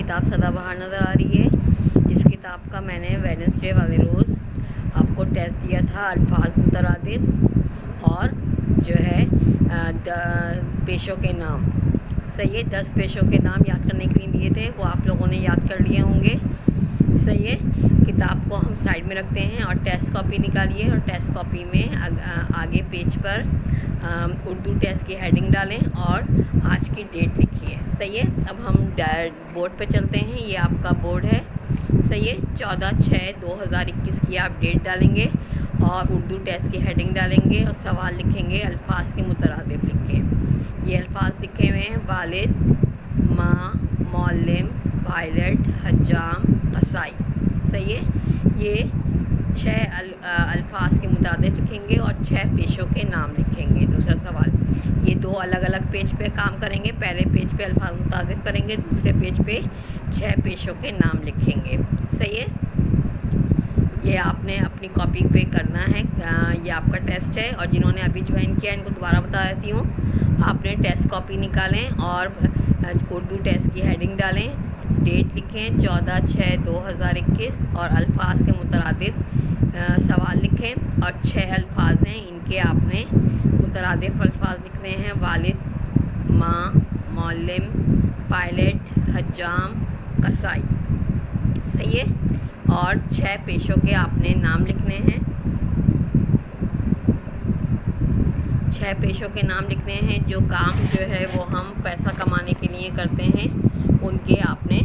किताब सदाबहार नज़र आ रही है। इस किताब का मैंने वेडनेसडे वाले रोज़ आपको टेस्ट दिया था, अल्फाज मुतरादिफ और जो है पेशों के नाम। सही है, 10 पेशों के नाम याद करने के लिए दिए थे, वो आप लोगों ने याद कर लिए होंगे। सही है, किताब को हम साइड में रखते हैं और टेस्ट कॉपी निकालिए और टेस्ट कॉपी में आगे पेज पर उर्दू टेस्ट की हेडिंग डालें और आज की डेट लिखिए। सही है, अब हम बोर्ड पे चलते हैं। ये आपका बोर्ड है। सही है, 14/6/2021 की आप डेट डालेंगे और उर्दू टेस्ट की हेडिंग डालेंगे और सवाल लिखेंगे, अल्फाज के मुतरादिफ लिखें। ये अल्फाज लिखे हुए हैं: वालिद, माँ, मौल्लिम, पायलट, हज्जाम, कसाई। सही है, ये 6 अल्फाज के मुताबिक लिखेंगे और 6 पेशों के नाम लिखेंगे। दूसरा सवाल, ये 2 अलग अलग पेज पे काम करेंगे। पहले पेज पे अल्फाज मुताबिक करेंगे, दूसरे पेज पे 6 पेशों के नाम लिखेंगे। सही है, ये आपने अपनी कॉपी पे करना है। ये आपका टेस्ट है और जिन्होंने अभी ज्वाइन किया इनको दोबारा बता देती हूँ। आपने टेस्ट कॉपी निकालें और उर्दू टेस्ट की हेडिंग डालें, डेट लिखें 14/6/2021 और अल्फाज के मुतरादिफ सवाल लिखें और 6 अल्फाज हैं, इनके आपने मुतरादिफ अल्फाज लिखने हैं: वालिद, माँ, मौल्लिम, पायलट, हज्जाम, कसाई। सही है, और 6 पेशों के आपने नाम लिखने हैं। 6 पेशों के नाम लिखने हैं। जो काम जो है वो हम पैसा कमाने के लिए करते हैं, उनके आपने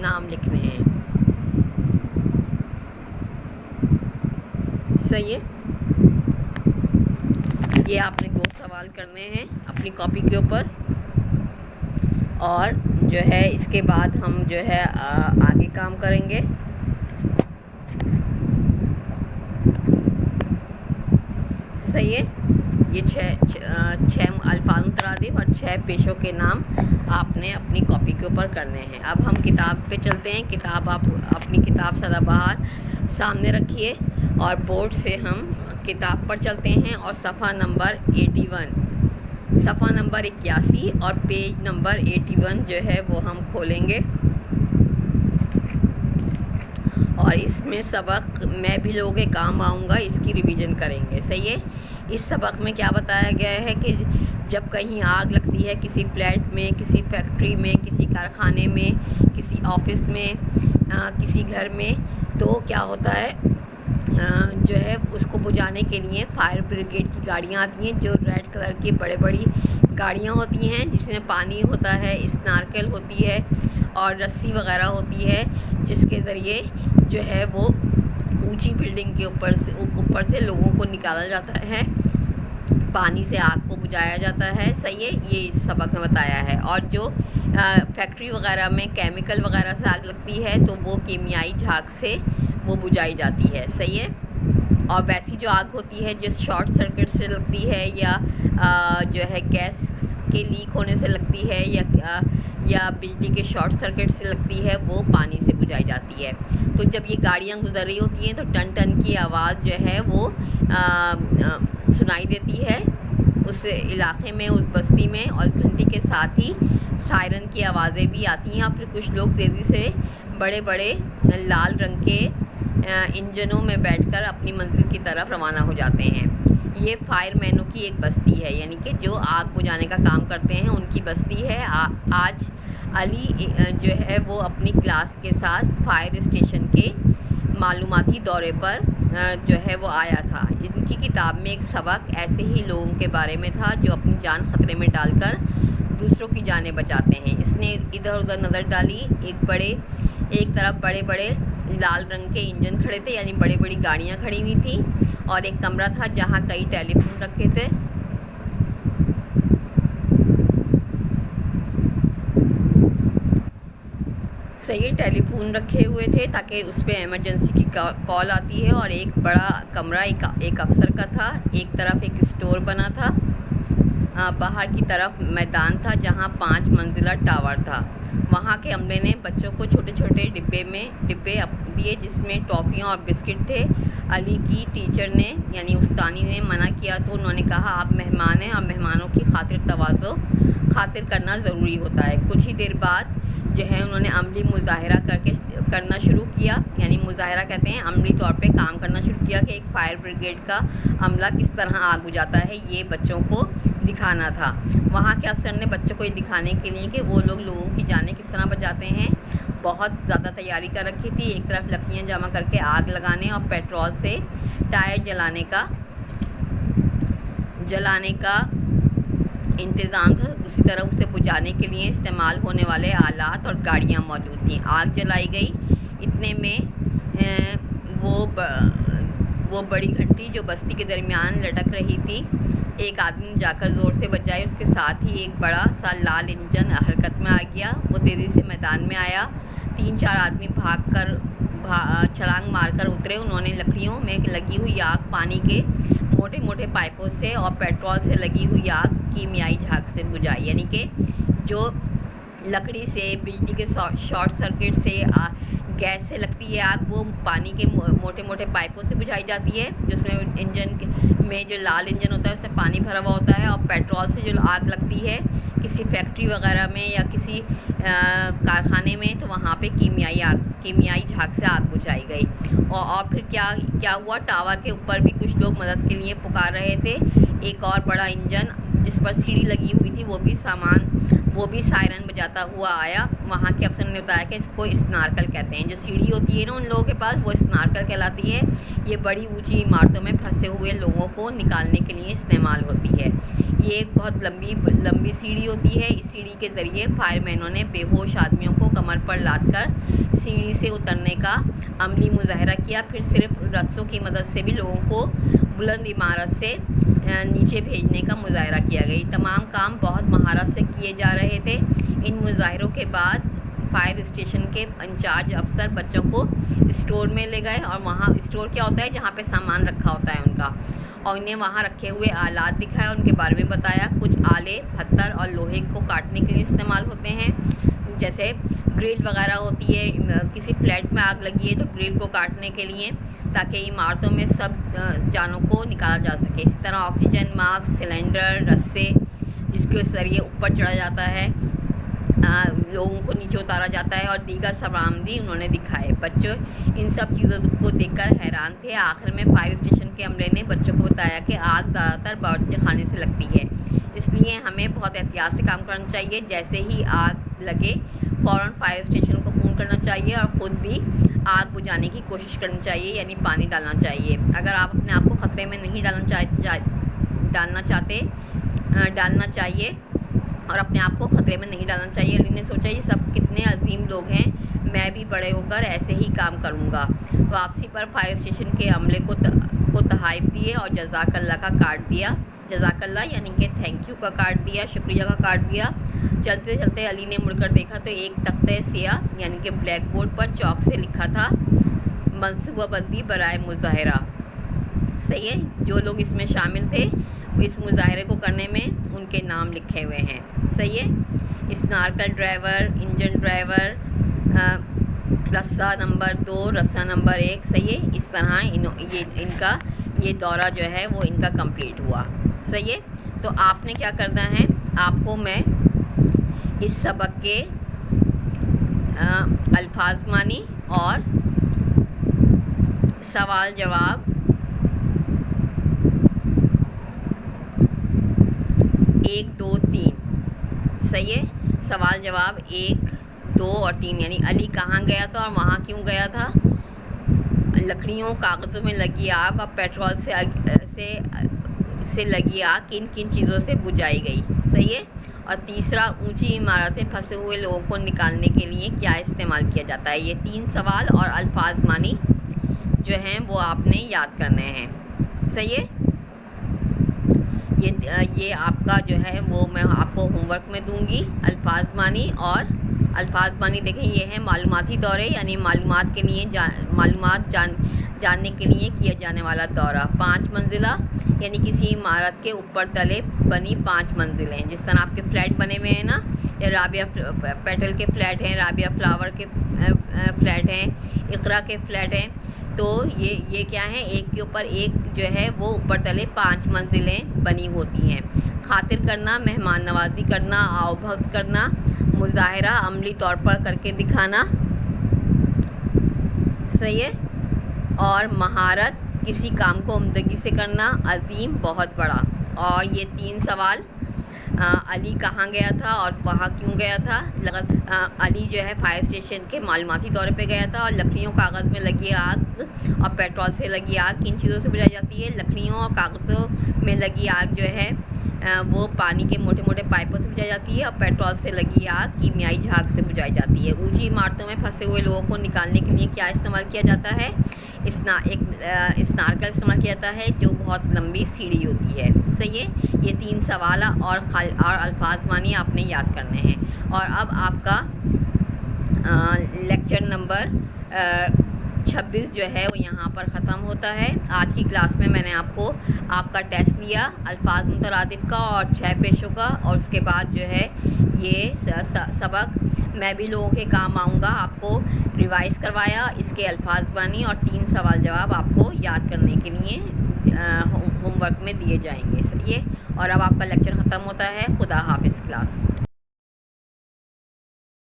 नाम लिखने हैं। सही है, ये आपने 2 सवाल करने हैं अपनी कॉपी के ऊपर और जो है इसके बाद हम जो है आगे काम करेंगे। सही है, ये 6 अल्फाज मुतरादिफ और 6 पेशों के नाम आपने अपनी कॉपी के ऊपर करने हैं। अब हम किताब पे चलते हैं। किताब आप अपनी किताब सदाबहार सामने रखिए और बोर्ड से हम किताब पर चलते हैं और सफ़ा नंबर 81, सफ़ा नंबर 81 और पेज नंबर 81 जो है वो हम खोलेंगे और इसमें सबक मैं भी लोगों के काम आऊँगा, इसकी रिवीजन करेंगे। सही है, इस सबक में क्या बताया गया है कि जब कहीं आग लगती है, किसी फ्लैट में, किसी फैक्ट्री में, किसी कारखाने में, किसी ऑफिस में, किसी घर में, तो क्या होता है जो है उसको बुझाने के लिए फायर ब्रिगेड की गाड़ियाँ आती हैं, जो रेड कलर की बड़ी गाड़ियाँ होती हैं, जिसमें पानी होता है, स्नारकेल होती है और रस्सी वगैरह होती है, जिसके ज़रिए जो है वो ऊंची बिल्डिंग के ऊपर से लोगों को निकाला जाता है, पानी से आग को बुझाया जाता है। सही है, ये इस सबक में बताया है। और जो फैक्ट्री वगैरह में केमिकल वगैरह से आग लगती है तो वो कीमियाई झाग से वो बुझाई जाती है। सही है, और वैसी जो आग होती है जो शॉर्ट सर्किट से लगती है या जो है गैस के लीक होने से लगती है या बिजली के शॉर्ट सर्किट से लगती है, वो पानी से बुझाई जाती है। तो जब ये गाड़ियाँ गुजर रही होती हैं तो टन टन की आवाज़ जो है वो सुनाई देती है उस इलाके में, उस बस्ती में, और घंटी के साथ ही सायरन की आवाज़ें भी आती हैं। फिर कुछ लोग तेज़ी से बड़े बड़े लाल रंग के इंजनों में बैठकर अपनी मंजिल की तरफ रवाना हो जाते हैं। ये फायरमैनों की एक बस्ती है, यानी कि जो आग बुझाने का काम करते हैं उनकी बस्ती है। आज अली जो है वो अपनी क्लास के साथ फायर स्टेशन के मालूमाती दौरे पर जो है वो आया था। इनकी किताब में एक सबक ऐसे ही लोगों के बारे में था जो अपनी जान खतरे में डालकर दूसरों की जानें बचाते हैं। इसने इधर उधर नज़र डाली। एक तरफ बड़े बड़े लाल रंग के इंजन खड़े थे, यानी बड़ी बड़ी गाड़ियाँ खड़ी हुई थी, और एक कमरा था जहाँ कई टेलीफोन रखे थे। सही, टेलीफोन रखे हुए थे ताकि उस पर इमरजेंसी की कॉल आती है। और एक बड़ा कमरा एक अफसर का था। एक तरफ एक स्टोर बना था, बाहर की तरफ मैदान था जहाँ 5 मंजिला टावर था। वहाँ के अमले ने बच्चों को छोटे छोटे डिब्बे दिए जिसमें टॉफ़ियाँ और बिस्किट थे। अली की टीचर ने यानी उस्तानी ने मना किया तो उन्होंने कहा आप मेहमान हैं और मेहमानों की खातिर तवाज़ो खातिर करना ज़रूरी होता है। कुछ ही देर बाद जो है उन्होंने अमली मुज़ाहरा करना शुरू किया, यानी मुज़ाहरा कहते हैं अमली तौर पे काम करना शुरू किया कि एक फायर ब्रिगेड का अमला किस तरह आग बुझाता है, ये बच्चों को दिखाना था। वहाँ के अफसर ने बच्चों को ये दिखाने के लिए कि वो लोगों की जानें किस तरह बचाते हैं, बहुत ज़्यादा तैयारी कर रखी थी। एक तरफ लकड़ियाँ जमा करके आग लगाने और पेट्रोल से टायर जलाने का इंतज़ाम था। दूसरी तरफ उसे बुझाने के लिए इस्तेमाल होने वाले आलात और गाड़ियाँ मौजूद थीं। आग जलाई गई। इतने में वो बड़ी घंटी जो बस्ती के दरमियान लटक रही थी, एक आदमी ने जाकर ज़ोर से बजाई। उसके साथ ही एक बड़ा सा लाल इंजन हरकत में आ गया। वो तेज़ी से मैदान में आया। 3-4 आदमी छलांग मारकर उतरे। उन्होंने लकड़ियों में लगी हुई आग पानी के मोटे मोटे पाइपों से और पेट्रोल से लगी हुई आग कीमियाई झाग से बुझाई। यानी कि जो लकड़ी से, बिजली के शॉर्ट सर्किट से, गैस से लगती है आग, वो पानी के मोटे मोटे पाइपों से बुझाई जाती है, जिसमें इंजन में जो लाल इंजन होता है उसमें पानी भरा हुआ होता है। और पेट्रोल से जो आग लगती है किसी फैक्ट्री वगैरह में या किसी कारखाने में, तो वहाँ पे कीमियाई झाग से आग बुझाई गई। और फिर क्या हुआ, टावर के ऊपर भी कुछ लोग मदद के लिए पुकार रहे थे। एक और बड़ा इंजन जिस पर सीढ़ी लगी हुई थी, वो भी सायरन बजाता हुआ आया। वहाँ के अफसर ने बताया कि इसको स्नार्कल कहते हैं। जो सीढ़ी होती है ना उन लोगों के पास, वो स्नार्कल कहलाती है। ये बड़ी ऊंची इमारतों में फंसे हुए लोगों को निकालने के लिए इस्तेमाल होती है। ये एक बहुत लंबी सीढ़ी होती है। इस सीढ़ी के ज़रिए फायरमैनों ने बेहोश आदमियों को कमर पर लादकर सीढ़ी से उतरने का अमली मुज़ाहरा किया। फिर सिर्फ रस्सों की मदद से भी लोगों को बुलंद इमारत से नीचे भेजने का मुज़ाहरा किया गया। तमाम काम बहुत महारत से किए जा रहे थे। इन मुज़ाहरों के बाद फायर स्टेशन के इंचार्ज अफसर बच्चों को स्टोर में ले गए। और वहाँ स्टोर क्या होता है, जहाँ पे सामान रखा होता है उनका, और उन्हें वहाँ रखे हुए आलात दिखाए, उनके बारे में बताया। कुछ आले पत्थर और लोहे को काटने के लिए इस्तेमाल होते हैं, जैसे ग्रिल वगैरह होती है। किसी फ्लैट में आग लगी है तो ग्रिल को काटने के लिए, ताकि इमारतों में सब जानों को निकाला जा सके। इस तरह ऑक्सीजन मास्क, सिलेंडर, रस्से जिसके ज़रिए ऊपर चढ़ा जाता है, लोगों को नीचे उतारा जाता है, और दीगर सामान भी उन्होंने दिखाए। बच्चों इन सब चीज़ों को देखकर हैरान थे। आखिर में फायर स्टेशन के अमले ने बच्चों को बताया कि आग ज़्यादातर बावर्ची खाने से लगती है, इसलिए हमें बहुत एहतियात से काम करना चाहिए। जैसे ही आग लगे फ़ौरन फायर स्टेशन को फ़ोन करना चाहिए और ख़ुद भी आग बुझाने की कोशिश करनी चाहिए, यानी पानी डालना चाहिए। अगर आप अपने आप को ख़तरे में नहीं डालना चाहिए और अपने आप को ख़तरे में नहीं डालना चाहिए। अली ने सोचा ये सब कितने अजीम लोग हैं, मैं भी बड़े होकर ऐसे ही काम करूँगा। वापसी पर फायर स्टेशन के अमले को तहाइफ दिए और जज़ाकल्लाह का कार्ड दिया। जज़ाकल्लाह यानी कि थैंक यू का कार्ड दिया, शुक्रिया का कार्ड दिया। चलते चलते अली ने मुड़कर देखा तो एक तख्ते सियाह यानी कि ब्लैक बोर्ड पर चौक से लिखा था मनसूबाबंदी बराए मुज़ाहरा। सही है, जो लोग इसमें शामिल थे इस मुज़ाहरे को करने में उनके नाम लिखे हुए हैं। सही है, स्नार्कल ड्राइवर, इंजन ड्राइवर, रस्सा नंबर 2, रस्सा नंबर 1। सही है, इस तरह इनका ये दौरा जो है वो इनका कंप्लीट हुआ। सही है, तो आपने क्या करना है, आपको मैं इस सबक के अल्फाज मानी और सवाल जवाब 1, 2, 3। सही है, सवाल जवाब 1, 2 और 3, यानी अली कहाँ गया था और वहाँ क्यों गया था, लकड़ियों कागज़ों में लगी आग और पेट्रोल से लगी आग किन किन चीज़ों से बुझाई गई। सही है, और तीसरा ऊंची इमारतें फंसे हुए लोगों को निकालने के लिए क्या इस्तेमाल किया जाता है। ये 3 सवाल और अल्फाज मानी जो हैं वो आपने याद करने हैं। सही है, ये आपका जो है वो मैं आपको होमवर्क में दूंगी। अल्फाज मानी और अल्फाज मानी देखें, ये है मालूमाती दौरे, यानी मालूमात के लिए जानने के लिए किया जाने वाला दौरा। 5 मंजिला यानी किसी इमारत के ऊपर तले बनी 5 मंजिलें, जिस तरह आपके फ्लैट बने हुए हैं ना, या राबिया पेटल के फ्लैट हैं, राबिया फ्लावर के फ्लैट हैं, इकरा के फ्लैट हैं। तो ये क्या है, एक के ऊपर एक जो है वो ऊपर तले 5 मंजिलें बनी होती हैं। खातिर करना, मेहमान नवाजी करना, आवभक्त करना, मुजाहरा अमली तौर पर करके दिखाना, सही है। और महारत किसी काम को उम्दगी से करना, अजीम बहुत बड़ा। और ये 3 सवाल, अली कहाँ गया था और वहाँ क्यों गया था। अली जो है फायर स्टेशन के मालूमाती तौर पे गया था। और लकड़ियों कागज़ में लगी आग और पेट्रोल से लगी आग किन चीज़ों से बुझाई जाती है। लकड़ियों और कागज़ों में लगी आग जो है वो पानी के मोटे मोटे पाइपों से बुझाई जाती है। और पेट्रोल से लगी आग कीमियाई झाग से बुझाई जाती है। ऊंची इमारतों में फंसे हुए लोगों को निकालने के लिए क्या इस्तेमाल किया जाता है। स्नार का इस्तेमाल किया जाता है जो बहुत लंबी सीढ़ी होती है, सही है। ये 3 सवाल और अल्फाज मानी आपने याद करने हैं। और अब आपका लेक्चर नंबर 26 जो है वो यहाँ पर ख़त्म होता है। आज की क्लास में मैंने आपका टेस्ट लिया अल्फाज मुतरादिफ का और 6 पेशों का। और उसके बाद जो है ये सबक मैं भी लोगों के काम आऊँगा आपको रिवाइज़ करवाया। इसके अल्फाज बानी और 3 सवाल जवाब आपको याद करने के लिए होमवर्क में दिए जाएंगे, सही है। और अब आपका लेक्चर ख़त्म होता है। खुदा हाफिज़ क्लास।